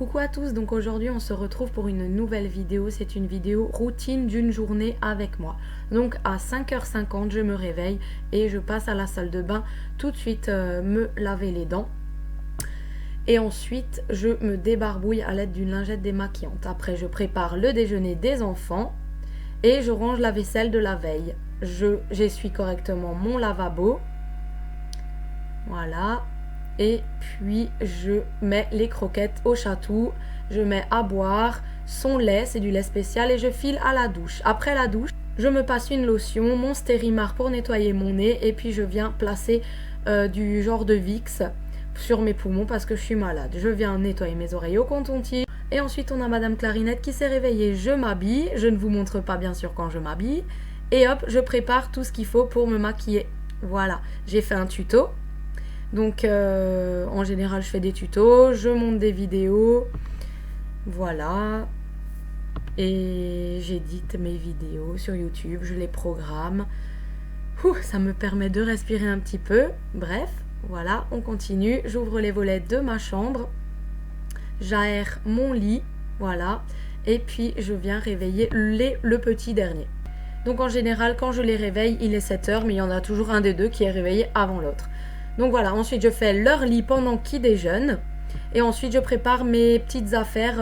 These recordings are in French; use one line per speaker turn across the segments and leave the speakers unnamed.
Coucou à tous, donc aujourd'hui on se retrouve pour une nouvelle vidéo, c'est une vidéo routine d'une journée avec moi. Donc à 5h50 je me réveille et je passe à la salle de bain tout de suite me laver les dents. Et ensuite je me débarbouille à l'aide d'une lingette démaquillante. Après je prépare le déjeuner des enfants et je range la vaisselle de la veille. J'essuie correctement mon lavabo, voilà. Et puis je mets les croquettes au chatou, je mets à boire son lait, c'est du lait spécial, et je file à la douche. Après la douche, je me passe une lotion, mon Stérimar pour nettoyer mon nez, et puis je viens placer du genre de Vicks sur mes poumons parce que je suis malade. Je viens nettoyer mes oreilles au coton-tige. Et ensuite on a Madame Clarinette qui s'est réveillée, je m'habille, je ne vous montre pas bien sûr quand je m'habille, et hop, je prépare tout ce qu'il faut pour me maquiller. Voilà, j'ai fait un tuto. Donc en général je fais des tutos, je monte des vidéos, voilà, et j'édite mes vidéos sur YouTube, je les programme. Ça me permet de respirer un petit peu. Bref, voilà, on continue, j'ouvre les volets de ma chambre, j'aère mon lit, voilà, et puis je viens réveiller le petit dernier. Donc en général quand je les réveille il est 7h, mais il y en a toujours un des deux qui est réveillé avant l'autre. Donc voilà, ensuite je fais leur lit pendant qu'ils déjeunent. Et ensuite je prépare mes petites affaires,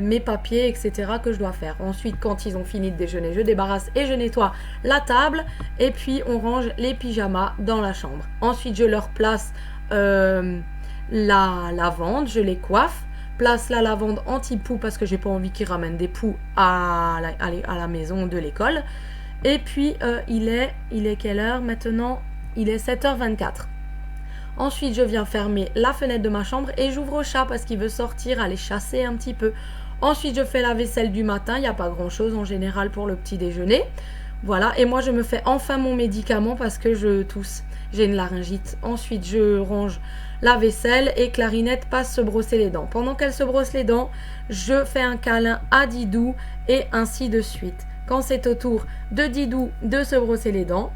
mes papiers, etc. que je dois faire. Ensuite quand ils ont fini de déjeuner, je débarrasse et je nettoie la table. Et puis on range les pyjamas dans la chambre. Ensuite je leur place la lavande, je les coiffe. Place la lavande anti-poux parce que j'ai pas envie qu'ils ramènent des poux à la maison de l'école. Et puis il est quelle heure maintenant? Il est 7h24. Ensuite, je viens fermer la fenêtre de ma chambre et j'ouvre au chat parce qu'il veut sortir, aller chasser un petit peu. Ensuite, je fais la vaisselle du matin. Il n'y a pas grand-chose en général pour le petit déjeuner. Voilà, et moi, je me fais enfin mon médicament parce que je tousse. J'ai une laryngite. Ensuite, je range la vaisselle et Clarinette passe se brosser les dents. Pendant qu'elle se brosse les dents, je fais un câlin à Didou et ainsi de suite. Quand c'est au tour de Didou de se brosser les dents,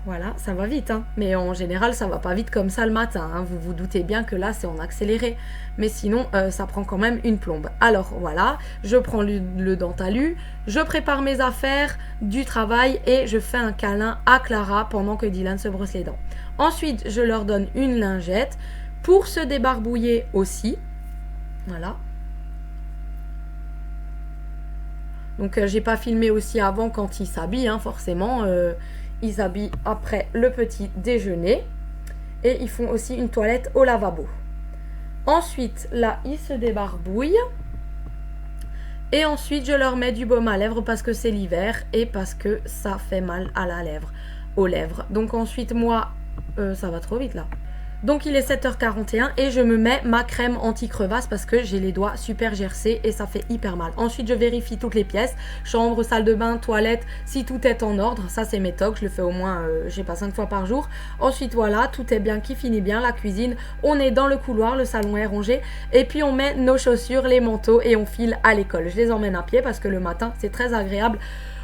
voilà, ça va vite, hein. Mais en général, ça va pas vite comme ça le matin, hein. Vous vous doutez bien que là, c'est en accéléré. Mais sinon, ça prend quand même une plombe. Alors voilà, je prends le Dentalu, je prépare mes affaires du travail et je fais un câlin à Clara pendant que Dylan se brosse les dents. Ensuite, je leur donne une lingette pour se débarbouiller aussi. Voilà. Donc, j'ai pas filmé aussi avant quand ils s'habillent, hein, forcément. Ils s'habillent après le petit déjeuner et ils font aussi une toilette au lavabo. Ensuite, là, ils se débarbouillent et ensuite, je leur mets du baume à lèvres parce que c'est l'hiver et parce que ça fait mal à la lèvre, aux lèvres. Donc ensuite, moi, ça va trop vite là. Donc il est 7h41 et je me mets ma crème anti-crevasse parce que j'ai les doigts super gercés et ça fait hyper mal. Ensuite je vérifie toutes les pièces, chambre, salle de bain, toilette, si tout est en ordre. Ça c'est mes tocs, je le fais au moins, je sais pas, 5 fois par jour. Ensuite voilà, tout est bien, qui finit bien, la cuisine. On est dans le couloir, le salon est rangé. Et puis on met nos chaussures, les manteaux et on file à l'école. Je les emmène à pied parce que le matin c'est très agréable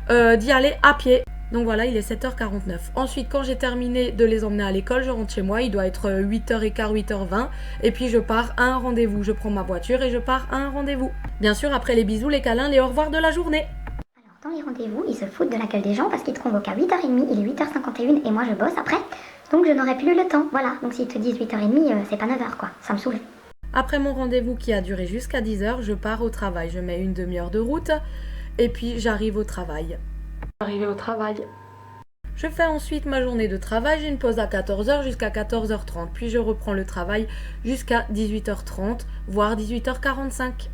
d'y aller à pied. Donc voilà, il est 7h49. Ensuite, quand j'ai terminé de les emmener à l'école, je rentre chez moi. Il doit être 8h15, 8h20. Et puis je pars à un rendez-vous. Je prends ma voiture et je pars à un rendez-vous. Bien sûr, après les bisous, les câlins, les au revoir de la journée.
Alors, dans les rendez-vous, ils se foutent de la gueule des gens parce qu'ils te convoquent à 8h30. Il est 8h51 et moi je bosse après. Donc je n'aurai plus le temps. Voilà. Donc s'ils te disent 8h30, c'est pas 9h quoi. Ça me saoule.
Après mon rendez-vous qui a duré jusqu'à 10h, je pars au travail. Je mets une demi-heure de route et puis j'arrive au travail. Arrivé au travail. Je fais ensuite ma journée de travail, j'ai une pause à 14h jusqu'à 14h30, puis je reprends le travail jusqu'à 18h30, voire 18h45.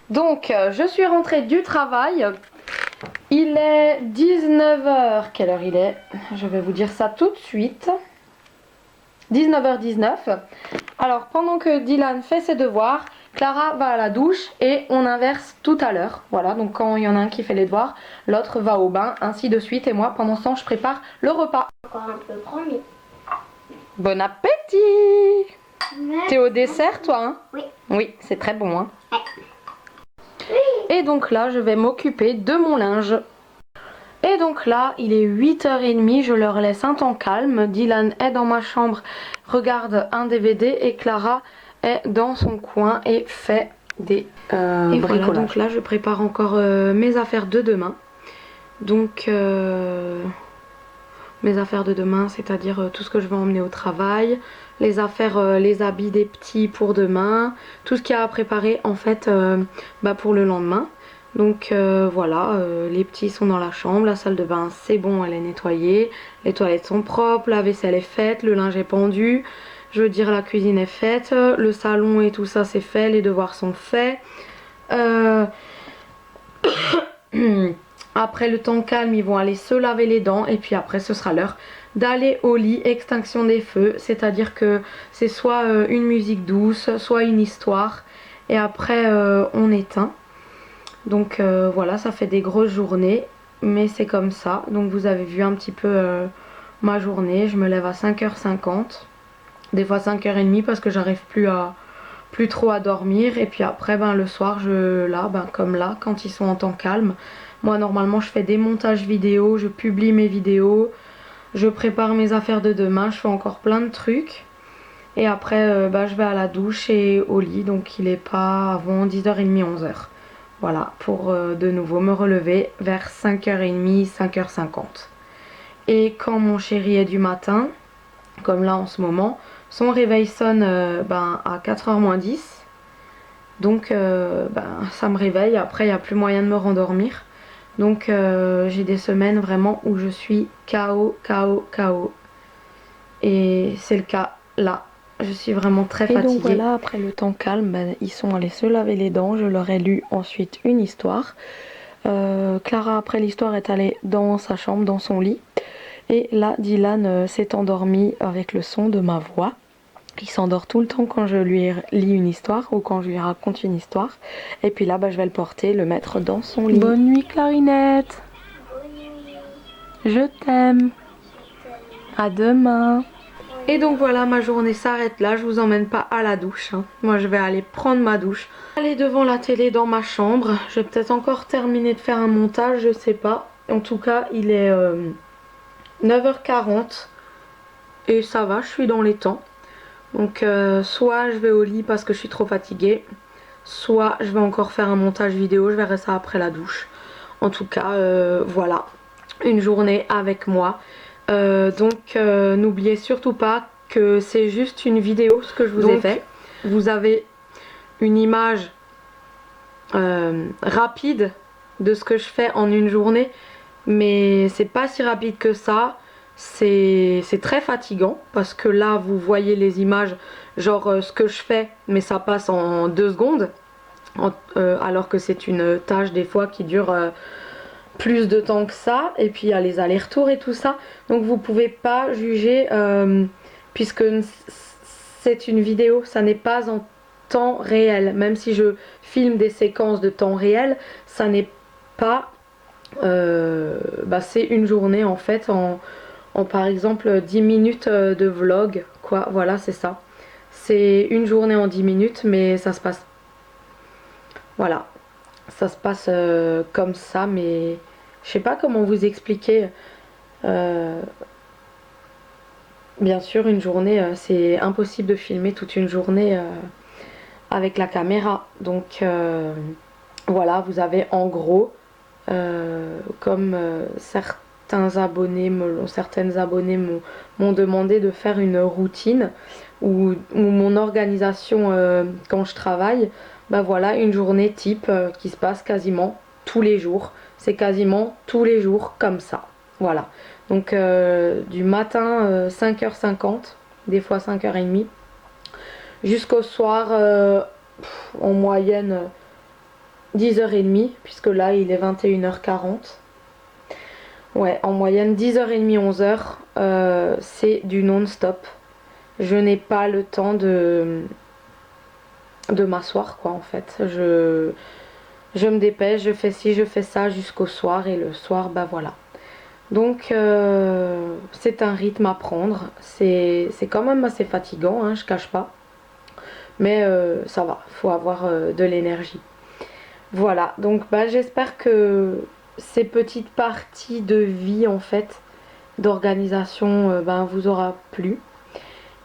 Donc, je suis rentrée du travail, il est 19h, quelle heure il est? Je vais vous dire ça tout de suite. 19h19. Alors, pendant que Dylan fait ses devoirs, Clara va à la douche et on inverse tout à l'heure. Voilà, donc quand il y en a un qui fait les devoirs, l'autre va au bain, ainsi de suite. Et moi, pendant ce temps, je prépare le repas.
Encore un peu, prends-le.
Bon appétit! T'es au dessert, toi, hein?
Oui.
Oui, c'est très bon, hein?
Oui.
Et donc là, je vais m'occuper de mon linge. Et donc là, il est 8h30, je leur laisse un temps calme. Dylan est dans ma chambre, regarde un DVD et Clara est dans son coin et fait des bricolages. Voilà, donc là je prépare encore mes affaires de demain. Donc mes affaires de demain, c'est-à-dire tout ce que je vais emmener au travail, les affaires, les habits des petits pour demain, tout ce qu'il y a à préparer en fait pour le lendemain. Donc voilà, les petits sont dans la chambre, la salle de bain c'est bon, elle est nettoyée, les toilettes sont propres, la vaisselle est faite, le linge est pendu, je veux dire la cuisine est faite, le salon et tout ça c'est fait, les devoirs sont faits. Après le temps calme, ils vont aller se laver les dents et puis après ce sera l'heure d'aller au lit, extinction des feux, c'est-à-dire que c'est soit une musique douce, soit une histoire et après on éteint. Donc voilà, ça fait des grosses journées, mais c'est comme ça. Donc vous avez vu un petit peu ma journée, je me lève à 5h50, des fois 5h30 parce que j'arrive plus trop à dormir et puis après le soir comme là quand ils sont en temps calme, moi normalement je fais des montages vidéo, je publie mes vidéos, je prépare mes affaires de demain, je fais encore plein de trucs et après je vais à la douche et au lit, donc il est pas avant 10h30 11h. Voilà, pour de nouveau me relever vers 5h30 5h50. Et quand mon chéri est du matin, comme là en ce moment, son réveil sonne à 4h moins 10. Donc ça me réveille, après il n'y a plus moyen de me rendormir. Donc j'ai des semaines vraiment où je suis KO. Et c'est le cas là. Je suis vraiment très fatiguée. Et donc voilà, après le temps calme, ils sont allés se laver les dents. Je leur ai lu ensuite une histoire. Clara, après l'histoire, est allée dans sa chambre, dans son lit. Et là, Dylan s'est endormi avec le son de ma voix. Il s'endort tout le temps quand je lui lis une histoire ou quand je lui raconte une histoire. Et puis là, je vais le porter, le mettre dans son lit. Bonne nuit, Clarinette.
Bonne nuit.
Je t'aime. À demain. Et donc voilà, ma journée s'arrête là. Je vous emmène pas à la douche. Moi, je vais aller prendre ma douche. Aller devant la télé dans ma chambre. Je vais peut-être encore terminer de faire un montage, je sais pas. En tout cas, il est 9h40. Et ça va, je suis dans les temps. Donc soit je vais au lit parce que je suis trop fatiguée, soit je vais encore faire un montage vidéo, je verrai ça après la douche. En tout cas voilà, une journée avec moi. Donc n'oubliez surtout pas que c'est juste une vidéo ce que je vous ai fait. Vous avez une image rapide de ce que je fais en une journée, mais c'est pas si rapide que ça. C'est très fatigant parce que là vous voyez les images genre ce que je fais, mais ça passe en 2 secondes alors que c'est une tâche des fois qui dure plus de temps que ça, et puis il y a les allers-retours et tout ça, donc vous pouvez pas juger puisque c'est une vidéo, ça n'est pas en temps réel. Même si je filme des séquences de temps réel, ça n'est pas c'est une journée en fait en par exemple 10 minutes de vlog, quoi. Voilà, c'est ça. C'est une journée en 10 minutes, mais ça se passe. Voilà. Ça se passe comme ça, mais je sais pas comment vous expliquer. Bien sûr, une journée, c'est impossible de filmer toute une journée avec la caméra. Donc voilà, vous avez en gros, comme certaines abonnées m'ont demandé de faire une routine ou mon organisation quand je travaille. Voilà, une journée type qui se passe quasiment tous les jours. C'est quasiment tous les jours comme ça. Voilà. Donc du matin 5h50, des fois 5h30, jusqu'au soir en moyenne 10h30, puisque là il est 21h40. Ouais, en moyenne 10h30, 11h, c'est du non-stop. Je n'ai pas le temps de m'asseoir, quoi, en fait. Je me dépêche, je fais ci, je fais ça jusqu'au soir, et le soir, voilà. Donc c'est un rythme à prendre. C'est quand même assez fatigant, hein, je cache pas. Mais ça va, faut avoir de l'énergie. Voilà, donc j'espère que ces petites parties de vie en fait, d'organisation, vous aura plu.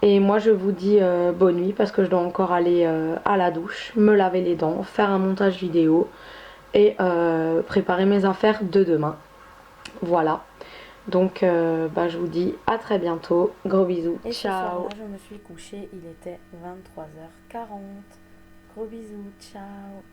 Et moi je vous dis bonne nuit parce que je dois encore aller à la douche, me laver les dents, faire un montage vidéo et préparer mes affaires de demain. Voilà. Donc je vous dis à très bientôt. Gros bisous. Et ciao. Ce soir-là, je me suis couchée, il était 23h40. Gros bisous, ciao.